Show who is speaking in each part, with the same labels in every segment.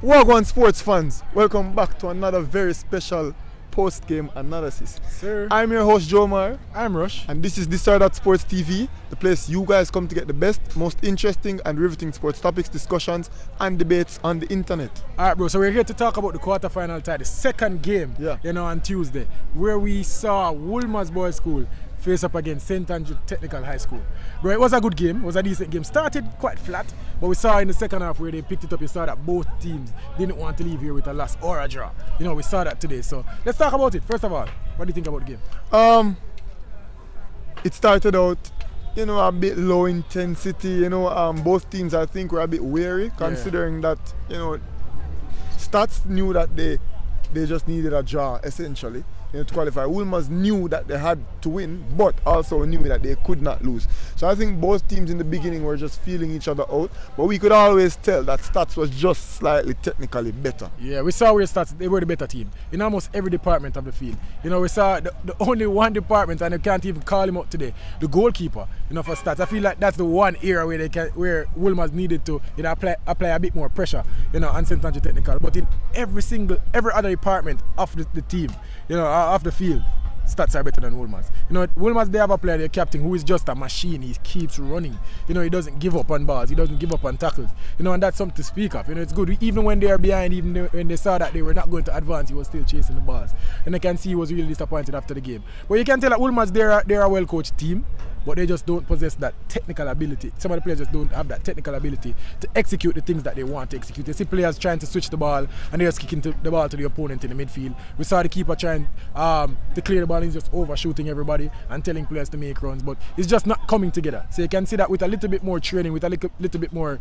Speaker 1: Wagwan sports fans, welcome back to another very special post-game analysis.
Speaker 2: Sir.
Speaker 1: I'm your host Joe Omari.
Speaker 2: I'm Rush.
Speaker 1: And this is This or That Sports TV, the place you guys come to get the best, most interesting and riveting sports topics, discussions and debates on the internet.
Speaker 2: Alright bro, so we're here to talk about the quarterfinal tie, the second game, on Tuesday, where we saw Woolmer's Boys School face up against St. Andrew Technical High School. Bro, it was a good game, it was a decent game. Started quite flat, but we saw in the second half where they picked it up, you saw that both teams didn't want to leave here with a loss or a draw. We saw that today. So let's talk about it. First of all, what do you think about the game?
Speaker 1: It started out, a bit low intensity. Both teams I think were a bit wary, considering that, Stats knew that they just needed a draw essentially. To qualify. Woolmer's knew that they had to win, but also knew that they could not lose. So I think both teams in the beginning were just feeling each other out, but we could always tell that Stats was just slightly technically better.
Speaker 2: Yeah, we saw where Stats, they were the better team in almost every department of the field. We saw the only one department, and I can't even call him out today, the goalkeeper, for Stats. I feel like that's the one area where Woolmer's needed to apply a bit more pressure, on St. Andrew Technical. But in every other department of the team, off the field, Stats are better than Woolmer's. Woolmer's, they have a player, their captain, who is just a machine. He keeps running. He doesn't give up on balls. He doesn't give up on tackles. And that's something to speak of. It's good. Even when they are behind, even when they saw that they were not going to advance, he was still chasing the balls. And I can see he was really disappointed after the game. But you can tell that Woolmer's, they're a well-coached team, but they just don't possess that technical ability. Some of the players just don't have that technical ability to execute the things that they want to execute. You see players trying to switch the ball and they're just kicking the ball to the opponent in the midfield. We saw the keeper trying to clear the ball and he's just overshooting everybody and telling players to make runs, but it's just not coming together. So you can see that with a little bit more training, with a little bit more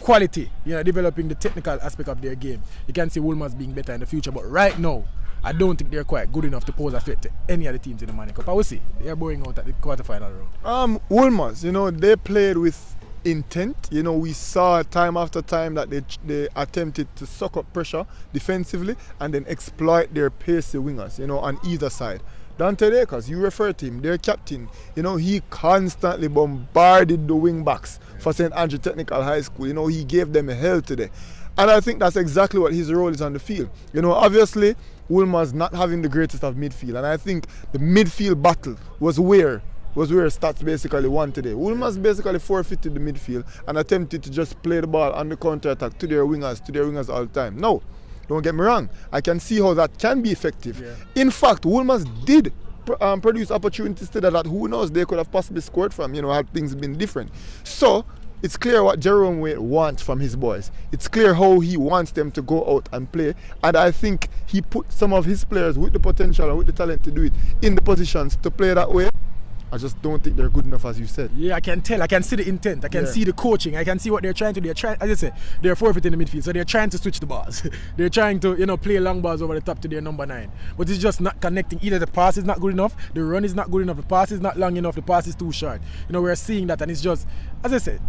Speaker 2: quality, developing the technical aspect of their game, you can see Woolmer's being better in the future. But right now, I don't think they're quite good enough to pose a threat to any other teams in the Money Cup. I will see. They're going out at the quarterfinal round.
Speaker 1: Woolmer's, they played with intent. We saw time after time that they attempted to suck up pressure defensively and then exploit their pacey wingers, on either side. Dante Akers, you refer to him, their captain, he constantly bombarded the wing backs for St. Andrew Technical High School. He gave them hell today. And I think that's exactly what his role is on the field. Obviously, Woolmer's not having the greatest of midfield, and I think the midfield battle was where Stats basically won today. Woolmer's basically forfeited the midfield and attempted to just play the ball on the counter-attack to their wingers all the time. No, don't get me wrong. I can see how that can be effective. Yeah. In fact, Woolmer's did produce opportunities today that who knows they could have possibly scored from, had things been different. So, it's clear what Jerome Waite wants from his boys. It's clear how he wants them to go out and play. And I think he put some of his players with the potential and with the talent to do it in the positions to play that way. I just don't think they're good enough, as you said.
Speaker 2: Yeah, I can tell. I can see the intent. I can see the coaching. I can see what they're trying to do. As I say, they're forfeiting the midfield, so they're trying to switch the balls. They're trying to, play long balls over the top to their number 9. But it's just not connecting. Either the pass is not good enough, the run is not good enough, the pass is not long enough, the pass is too short. We're seeing that, and it's just, as I said,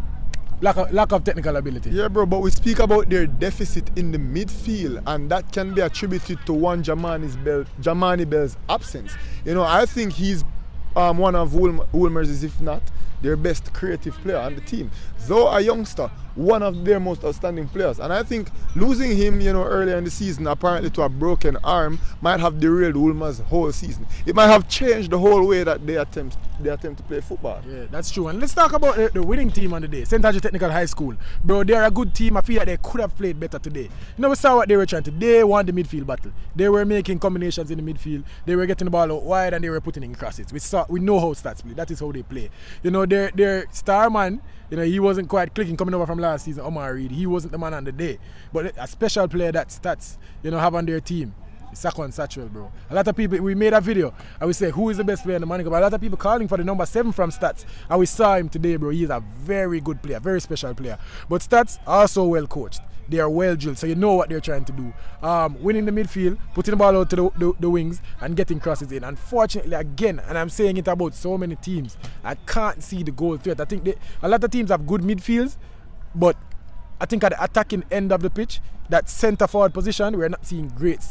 Speaker 2: lack of technical ability.
Speaker 1: Yeah, bro, but we speak about their deficit in the midfield, and that can be attributed to one Jamani Bell's absence. I think he's one of Woolmer's, if not their best creative player on the team. Though a youngster, one of their most outstanding players. And I think losing him, earlier in the season, apparently to a broken arm, might have derailed Woolmer's whole season. It might have changed the whole way that they attempt to play football.
Speaker 2: Yeah, that's true. And let's talk about the winning team on the day, St. Andrew Technical High School. Bro, they're a good team. I feel like they could have played better today. We saw what they were trying to do. They won the midfield battle. They were making combinations in the midfield. They were getting the ball out wide and they were putting in crosses. We know how Stats play. That is how they play. Their star man, he wasn't quite clicking coming over from last season, Omari. He wasn't the man on the day. But a special player that Stats, have on their team, Sakon Satchwell, bro. A lot of people, we made a video, I would say, who is the best player in the Money Cup? A lot of people calling for the number 7 from Stats. And we saw him today, bro. He is a very good player, very special player. But Stats also well coached. They are well drilled, so you know what they're trying to do. Winning the midfield, putting the ball out to the wings, and getting crosses in. Unfortunately, again, and I'm saying it about so many teams, I can't see the goal threat. I think a lot of teams have good midfields, but I think at the attacking end of the pitch, that centre forward position, we're not seeing great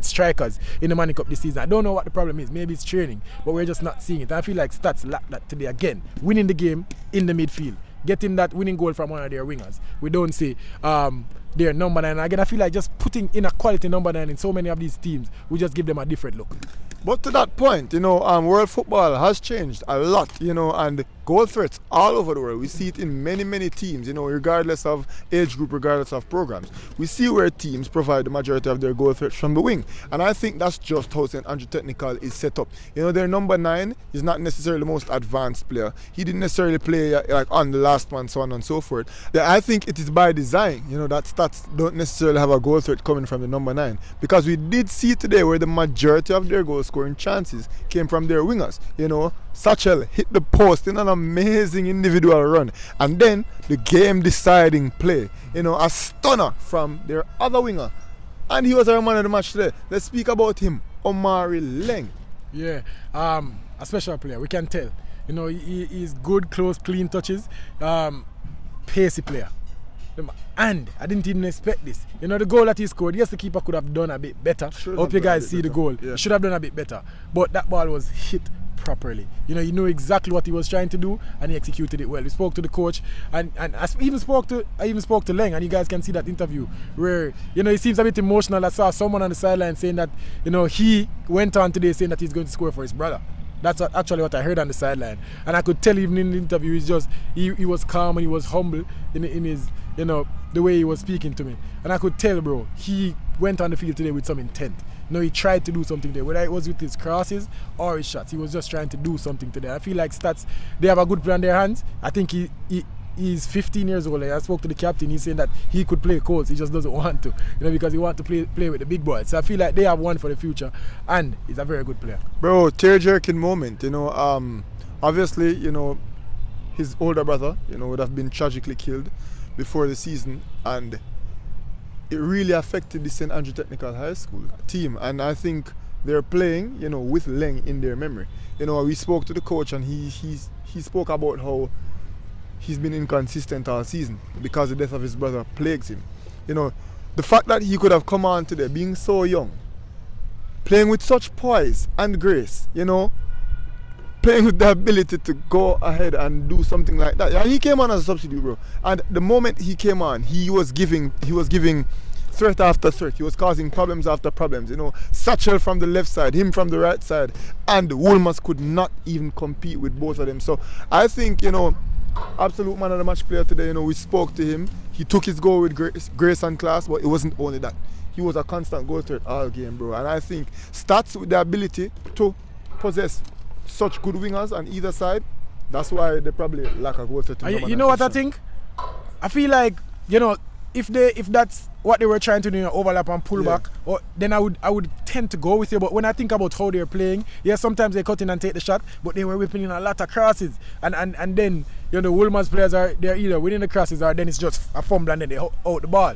Speaker 2: strikers in the Money Cup this season. I don't know what the problem is. Maybe it's training, but we're just not seeing it. And I feel like Stats lack that today again. Winning the game in the midfield, getting that winning goal from one of their wingers. We don't see their number 9. And again, I feel like just putting in a quality number 9 in so many of these teams, we just give them a different look.
Speaker 1: But to that point, world football has changed a lot, and goal threats all over the world. We see it in many, many teams, regardless of age group, regardless of programs. We see where teams provide the majority of their goal threats from the wing. And I think that's just how St. Andrew Technical is set up. Their number 9 is not necessarily the most advanced player. He didn't necessarily play like on the last man, so on and so forth. I think it is by design, that Stats don't necessarily have a goal threat coming from the number 9. Because we did see today where the majority of their goal scoring chances came from their wingers. Satchel hit the post in an amazing individual run, and then the game deciding play, a stunner from their other winger, and he was our man of the match today. Let's speak about him, Omari Laing.
Speaker 2: Yeah, a special player, we can tell. He's good, close, clean touches, pacey player. And I didn't even expect this. The goal that he scored, yes, the keeper could have done a bit better. I hope you guys see the goal. Yeah. He should have done a bit better. But that ball was hit properly. He knew exactly what he was trying to do, and he executed it well. We spoke to the coach, and I even spoke to Laing, and you guys can see that interview where he seems a bit emotional. I saw someone on the sideline saying that he went on today saying that he's going to score for his brother. That's actually what I heard on the sideline, and I could tell even in the interview he was calm and he was humble in his the way he was speaking to me, and I could tell, bro, he went on the field today with some intent. He tried to do something there, whether it was with his crosses or his shots. He was just trying to do something today. I feel like Stats, they have a good play on their hands. I think he's 15 years old. I spoke to the captain. He's saying that he could play Colts. He just doesn't want to, because he wants to play with the big boys. So I feel like they have one for the future, and he's a very good player.
Speaker 1: Bro, tear-jerking moment. Obviously, his older brother, would have been tragically killed before the season, and it really affected the St. Andrew Technical High School team. And I think they're playing, with Laing in their memory. We spoke to the coach, and he spoke about how he's been inconsistent all season because the death of his brother plagues him. The fact that he could have come on today, being so young, playing with such poise and grace, playing with the ability to go ahead and do something like that. Yeah, he came on as a substitute, bro. And the moment he came on, he was giving threat after threat. He was causing problems after problems. Satchel from the left side, him from the right side, and Wolmers could not even compete with both of them. So I think, absolute man of the match player today. We spoke to him. He took his goal with grace and class, but it wasn't only that. He was a constant goal threat all game, bro. And I think Stats with the ability to possess such good wingers on either side, that's why they probably lack a goal threat.
Speaker 2: You know what I think? I feel like, if that's what they were trying to do, overlap and pull back, then I would tend to go with you. But when I think about how they're playing, sometimes they cut in and take the shot, but they were whipping in a lot of crosses, and then the Wolmer's players they're either winning the crosses or then it's just a fumble and then they out the ball.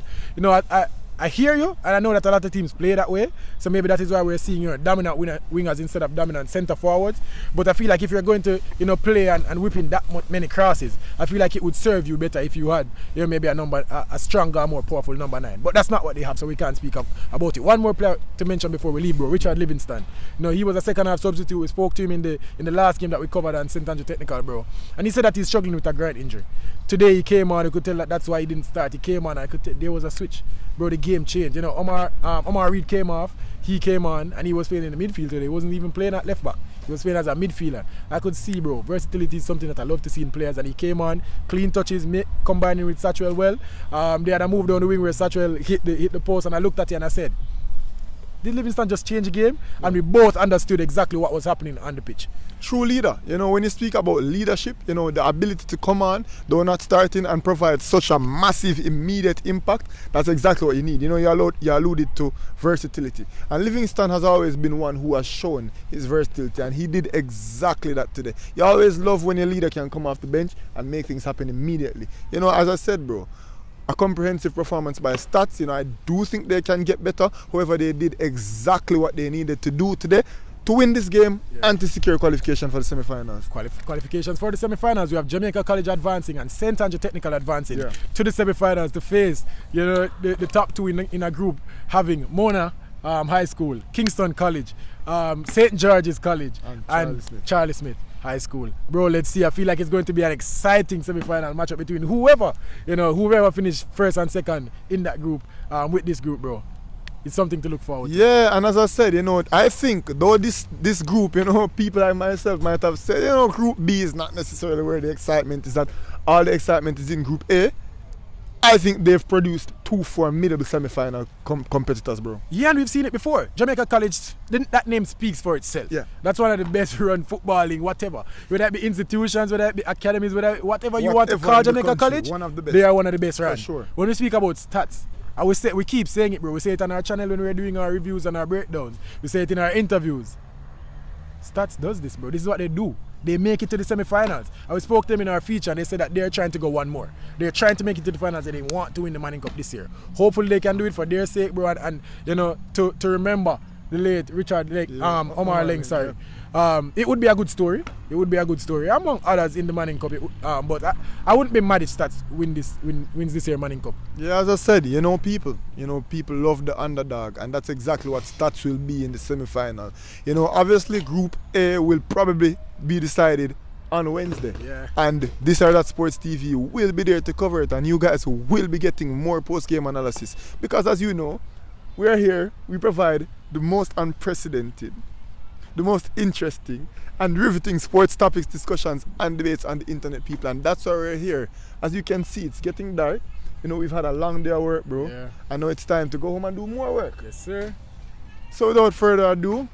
Speaker 2: I hear you, and I know that a lot of teams play that way, so maybe that is why we're seeing dominant wingers instead of dominant centre forwards. But I feel like if you're going to play and whip in that many crosses, I feel like it would serve you better if you had maybe a stronger, more powerful number 9. But that's not what they have, so we can't speak about it. One more player to mention before we leave, bro, Richard Livingston. He was a second half substitute. We spoke to him in the last game that we covered on St. Andrew Technical, bro, and he said that he's struggling with a groin injury. Today he came on, you could tell that's why he didn't start. He came on, there was a switch. Bro, the game changed. Omar Reed came off, he came on, and he was playing in the midfield today. He wasn't even playing at left back. He was playing as a midfielder. I could see, bro, versatility is something that I love to see in players, and he came on, clean touches, combining with Satchel well. They had a move down the wing where Satchel hit the post, and I looked at it and I said, did Livingston just change the game? And we both understood exactly what was happening on the pitch.
Speaker 1: True leader. When you speak about leadership, the ability to come on, though not starting, and provide such a massive immediate impact, that's exactly what you need. You alluded to versatility. And Livingston has always been one who has shown his versatility, and he did exactly that today. You always love when your leader can come off the bench and make things happen immediately. As I said, bro, a comprehensive performance by Stats. I do think they can get better. However, they did exactly what they needed to do today. to win this game
Speaker 2: Yeah.
Speaker 1: and to secure qualification for the semi-finals.
Speaker 2: Qualifications for the semi-finals. We have Jamaica College advancing and St. Andrew Technical advancing
Speaker 1: Yeah.
Speaker 2: to the semi-finals to face, the top two in a group, having Mona High School, Kingston College, St. George's College, and Charlie Smith High School. Bro, let's see. I feel like it's going to be an exciting semi-final matchup between whoever finished first and second in that group with this group, bro. It's something to look forward to.
Speaker 1: Yeah, and as I said, I think though this group, people like myself might have said, Group B is not necessarily where the excitement is. That all the excitement is in Group A. I think they've produced two formidable semi-final competitors, bro.
Speaker 2: Yeah, and we've seen it before. Jamaica College, that name speaks for itself.
Speaker 1: Yeah.
Speaker 2: That's one of the best run footballing, whatever. Whether it be institutions, whether it be academies, whatever you want to call Jamaica College,
Speaker 1: one of the best.
Speaker 2: they are one of the best, right?
Speaker 1: For sure.
Speaker 2: When we speak about stats, we keep saying it, bro. We say it on our channel when we're doing our reviews and our breakdowns. We say it in our interviews. Stats does this, bro. This is what they do. They make it to the semi-finals. We spoke to them in our feature and they said that they're trying to go one more. They're trying to make it to the finals and they want to win the Manning Cup this year. Hopefully they can do it for their sake, bro, and to remember the late Omari Laing, sorry. It would be a good story. It would be a good story among others in the Manning Cup. But I wouldn't be mad if Stats wins this year Manning Cup.
Speaker 1: Yeah, as I said, people love the underdog, and that's exactly what Stats will be in the semi-final. Obviously Group A will probably be decided on Wednesday.
Speaker 2: Yeah.
Speaker 1: And This or That Sports TV will be there to cover it, and you guys will be getting more post-game analysis. Because as you know, we are here, we provide the most unprecedented, the most interesting and riveting sports topics, discussions and debates on the internet, people, and that's why we're here. As you can see, it's getting dark. We've had a long day of work, bro.
Speaker 2: Yeah.
Speaker 1: I know it's time to go home and do more work.
Speaker 2: Yes, sir.
Speaker 1: So without further ado,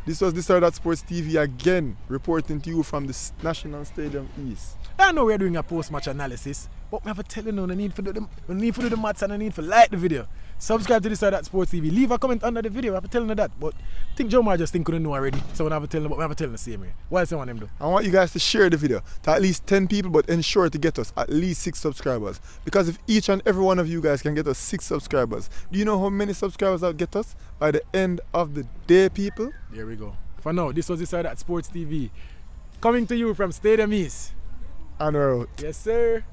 Speaker 1: this was This or That Sports TV again, reporting to you from the National Stadium East.
Speaker 2: I know we're doing a post-match analysis, but we have to tell you now, the need for do the maths and the need for like the video. Subscribe to This or That Sports TV. Leave a comment under the video. I have to tell you that. But I think Joe Mar just couldn't know already. So I have to tell him, but we have to tell him the same way. What else I want him to do?
Speaker 1: I want you guys to share the video to at least 10 people, but ensure to get us at least 6 subscribers. Because if each and every one of you guys can get us 6 subscribers, do you know how many subscribers that'll get us by the end of the day, people?
Speaker 2: Here we go. For now, this was This or That Sports TV. Coming to you from Stadium East.
Speaker 1: And we're out.
Speaker 2: Yes, sir.